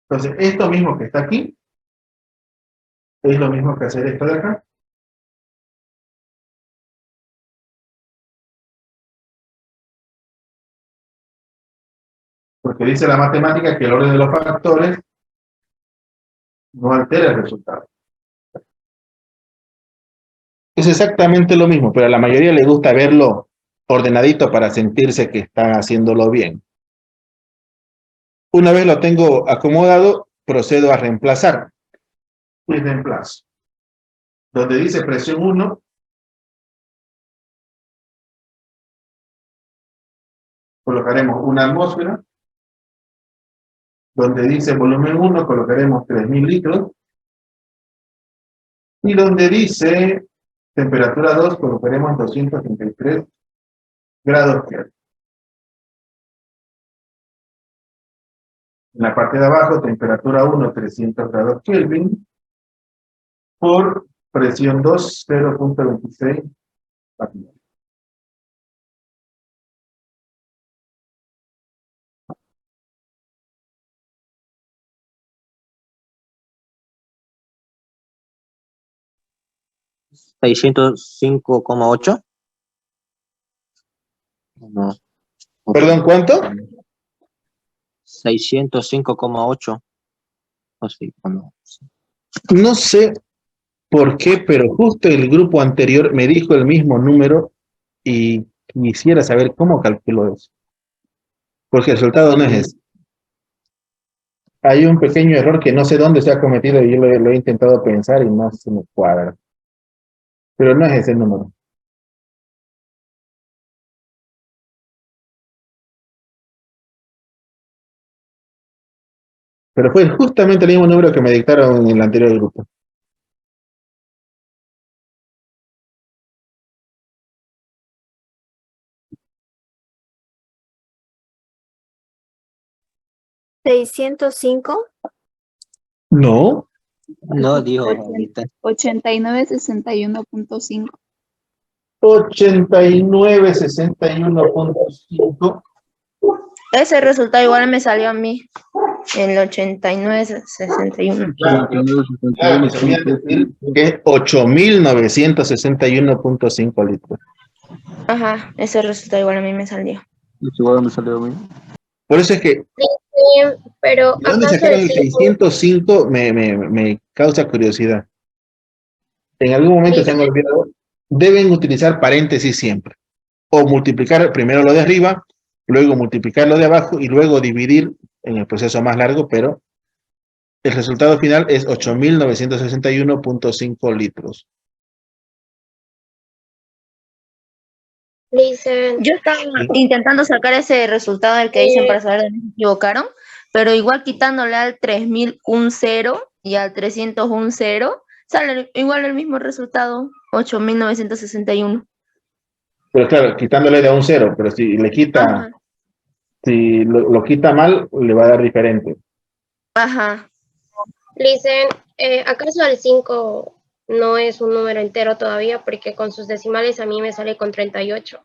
Entonces, esto mismo que está aquí, es lo mismo que hacer esto de acá. Porque dice la matemática que el orden de los factores no altera el resultado. Es exactamente lo mismo, pero a la mayoría le gusta verlo ordenadito para sentirse que están haciéndolo bien. Una vez lo tengo acomodado, procedo a reemplazar. Y reemplazo. Donde dice presión 1, colocaremos una atmósfera. Donde dice volumen 1, colocaremos 3.000 litros. Y donde dice temperatura 2, colocaremos 233 grados Kelvin. En la parte de abajo, temperatura 1, 300 grados Kelvin. Por presión 2, 0.26 atmósfera. ¿605,8? No. ¿Perdón, cuánto? 605,8. No sé, no. No sé por qué, pero justo el grupo anterior me dijo el mismo número y quisiera saber cómo calculó eso. Porque el resultado no es ese. Hay un pequeño error que no sé dónde se ha cometido y yo lo he intentado pensar y no se me cuadra. Pero no es ese el número. Pero fue justamente el mismo número que me dictaron en el anterior grupo. ¿605? No, No, dijo ahorita. 8961.5. 8961.5. Ese resultado igual me salió a mí. El 89-61. Claro, me solían decir que es 8.961.5 litros. Ajá, ese resultado igual a mí me salió. Igual me salió a mí. Por eso es que, Sí, pero ¿de dónde acaso sacaron el el 5 605? Me causa curiosidad. En algún momento se han olvidado. Deben utilizar paréntesis siempre. O multiplicar primero lo de arriba, luego multiplicar lo de abajo y luego dividir en el proceso más largo, pero el resultado final es 8.961.5 litros. dicen, Yo estaba intentando sacar ese resultado del que dicen para saber dónde se equivocaron, pero igual quitándole al 3000 un 0 y al 300 un 0, sale igual el mismo resultado, 8961. Pero claro, quitándole de a un 0, pero si le quita, Ajá. si lo quita mal, le va a dar diferente. Ajá. dicen, ¿acaso el 5 no es un número entero todavía? Porque con sus decimales a mí me sale con 38.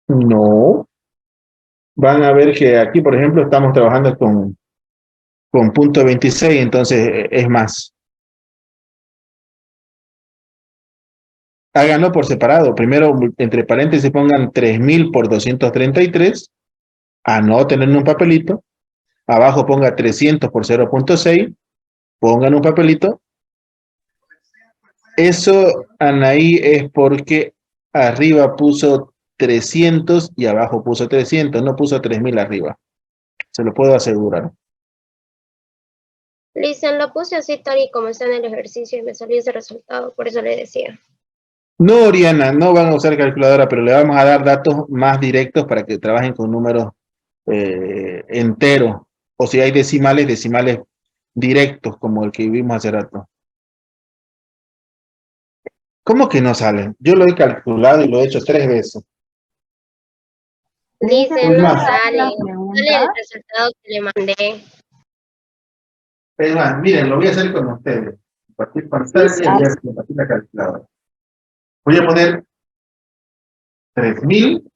No. Van a ver que aquí, por ejemplo, estamos trabajando con punto 26, entonces es más. Háganlo por separado. Primero, entre paréntesis, pongan 3.000 por 233. Anoten en un papelito. Abajo ponga 300 por 0.6. Pongan un papelito. Eso, Anaí, es porque arriba puso 300 y abajo puso 300. No puso 3.000 arriba. Se lo puedo asegurar. Dicen, lo puse así tal y como está en el ejercicio y me salió ese resultado, por eso le decía. No, Oriana, no van a usar calculadora, pero le vamos a dar datos más directos para que trabajen con números enteros. O si hay decimales, decimales directos, como el que vimos hace rato. ¿Cómo que no salen? Yo lo he calculado y lo he hecho 3 veces. Dicen, no sale, la sale pregunta. el resultado que le mandé. Es más, miren, lo voy a hacer con ustedes. Compartir pantalla y voy a compartir la calculadora. Voy a poner 3.000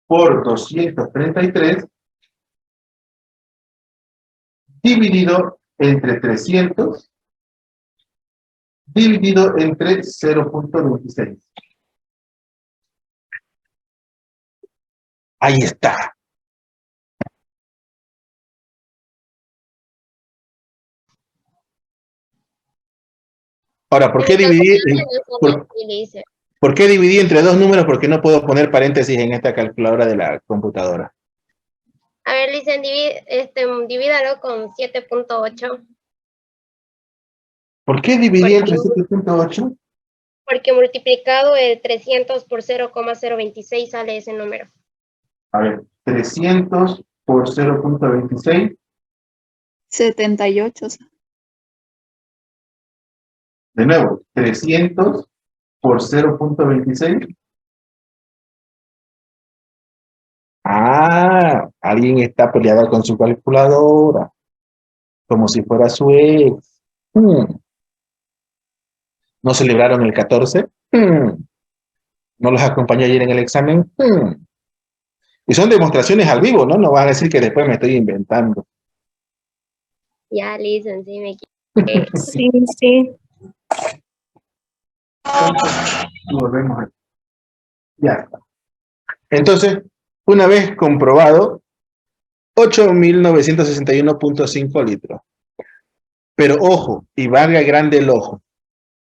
por 233 dividido entre 300 dividido entre 0.26. Ahí está. Ahora, ¿por qué dividí? ¿Por qué dividí entre dos números? Porque no puedo poner paréntesis en esta calculadora de la computadora. A ver, dicen, divídalo con 7.8. ¿Por qué dividí entre 7.8? Porque multiplicado el 300 por 0,026 sale ese número. A ver, 300 por 0.26. 78. De nuevo, 300 por 0.26. Ah, alguien está peleado con su calculadora. Como si fuera su ex. ¿No celebraron el 14? ¿No los acompañó ayer en el examen? Y son demostraciones al vivo, ¿no? No van a decir que después me estoy inventando. Ya, dicen, sí, me equivoqué. Sí, sí. Volvemos aquí. Ya está. Entonces, una vez comprobado, 8.961.5 litros. Pero ojo, y valga grande el ojo,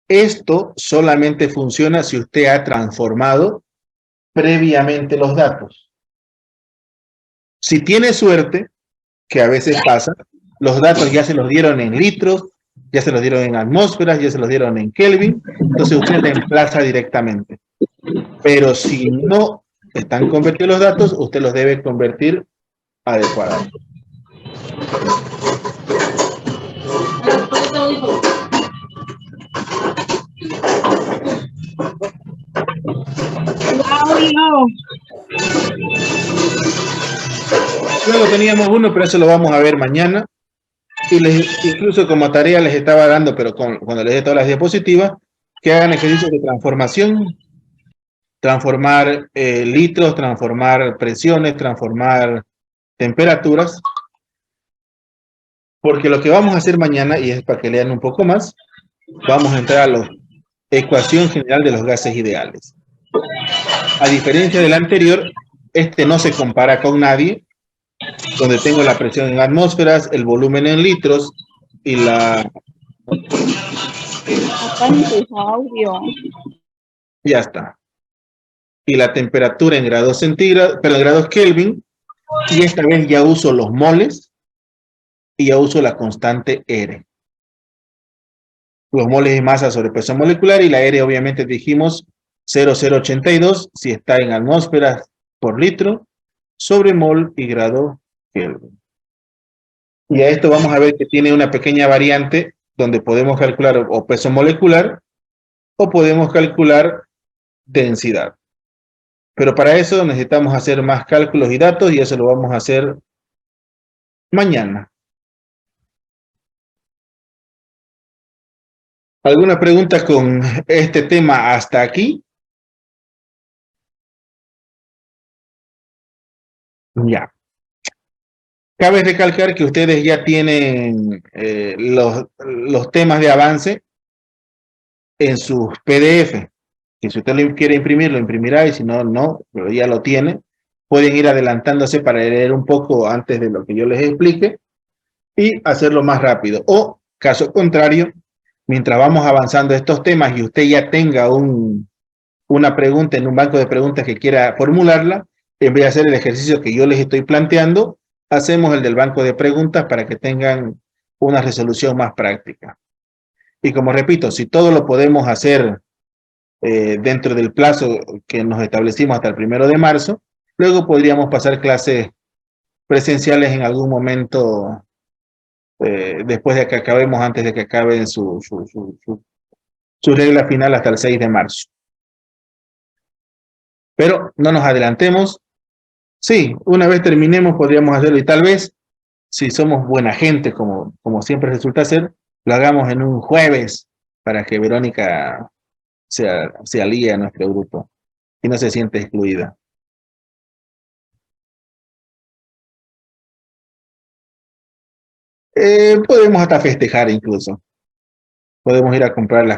esto solamente funciona si usted ha transformado previamente los datos. Si tiene suerte, que a veces pasa, los datos ya se los dieron en litros, ya se los dieron en atmósferas, ya se los dieron en Kelvin, entonces usted reemplaza directamente. Pero si no están convertidos los datos, usted los debe convertir adecuadamente. Luego teníamos uno, pero eso lo vamos a ver mañana. Y incluso como tarea les estaba dando, pero cuando les dé todas las diapositivas, que hagan ejercicios de transformación, transformar litros, transformar presiones, transformar temperaturas, porque lo que vamos a hacer mañana, y es para que lean un poco más, vamos a entrar a la ecuación general de los gases ideales. A diferencia del anterior, este no se compara con nadie, donde tengo la presión en atmósferas, el volumen en litros y la... Ya está. Y la temperatura en grados centígrados, pero en grados Kelvin, y esta vez ya uso los moles y ya uso la constante R. Los moles es masa sobre peso molecular y la R obviamente dijimos 0,082 si está en atmósferas por litro sobre mol y grado Kelvin. Y a esto vamos a ver que tiene una pequeña variante donde podemos calcular o peso molecular o podemos calcular densidad. Pero para eso necesitamos hacer más cálculos y datos y eso lo vamos a hacer mañana. ¿Alguna pregunta con este tema hasta aquí? Ya. Cabe recalcar que ustedes ya tienen los temas de avance en sus PDF. Que si usted lo quiere imprimir, lo imprimirá y si no, no, pero ya lo tiene. Pueden ir adelantándose para leer un poco antes de lo que yo les explique y hacerlo más rápido. O, caso contrario, mientras vamos avanzando estos temas y usted ya tenga una pregunta en un banco de preguntas que quiera formularla, en vez de hacer el ejercicio que yo les estoy planteando, hacemos el del banco de preguntas para que tengan una resolución más práctica. Y como repito, si todo lo podemos hacer dentro del plazo que nos establecimos hasta el 1 de marzo, luego podríamos pasar clases presenciales en algún momento después de que acabemos, antes de que acaben su regla final hasta el 6 de marzo. Pero no nos adelantemos. Sí, una vez terminemos podríamos hacerlo y tal vez, si somos buena gente, como siempre resulta ser, lo hagamos en un jueves para que Verónica se alíe a nuestro grupo y no se siente excluida. Podemos hasta festejar incluso. Podemos ir a comprar las